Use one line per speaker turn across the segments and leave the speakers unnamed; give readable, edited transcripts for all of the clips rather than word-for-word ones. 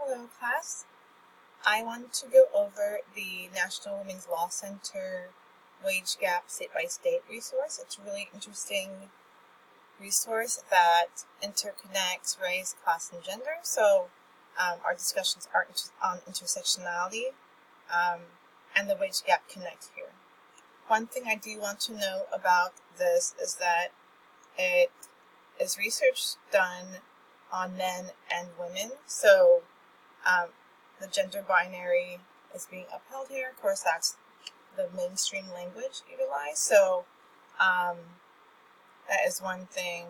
Hello class. I want to go over the National Women's Law Center Wage Gap State by State resource. It's a really interesting resource that interconnects race, class, and gender. So our discussions are on intersectionality and the wage gap connect here. One thing I do want to know about this is that it is research done on men and women. So the gender binary is being upheld here. Of course, that's the mainstream language utilized. So that is one thing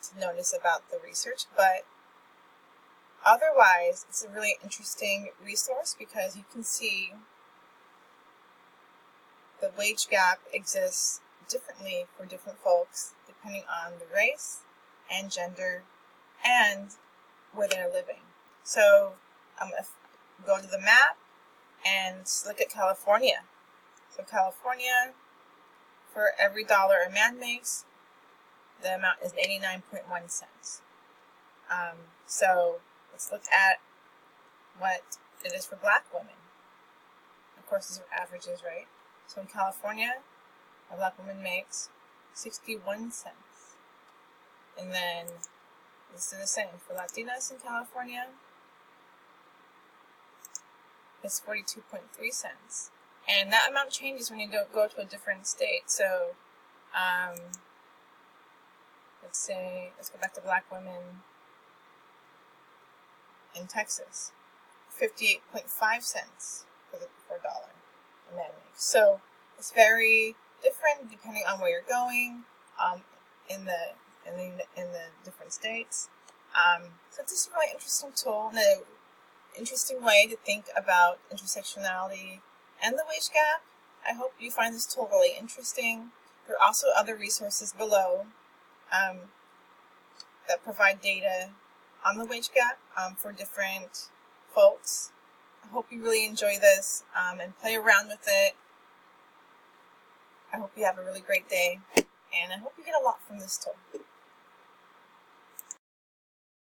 to notice about the research. But otherwise, it's a really interesting resource because you can see the wage gap exists differently for different folks depending on the race and gender and where they're living. So I'm going to go to the map and look at California. So California, for every dollar a man makes, the amount is 89.1 cents. So let's look at what it is for black women. Of course, these are averages, right? So in California, a black woman makes 61 cents. And then this is the same for Latinas in California. It's 42.3 cents. And that amount changes when you go to a different state. So let's go back to black women in Texas. 58.5 cents for $1 a man makes. So it's very different depending on where you're going in the different states. So it's a really interesting tool and an interesting way to think about intersectionality and the wage gap. I hope you find this tool really interesting. There are also other resources below that provide data on the wage gap for different folks. I hope you really enjoy this and play around with it. I hope you have a really great day, and I hope you get a lot from this tool.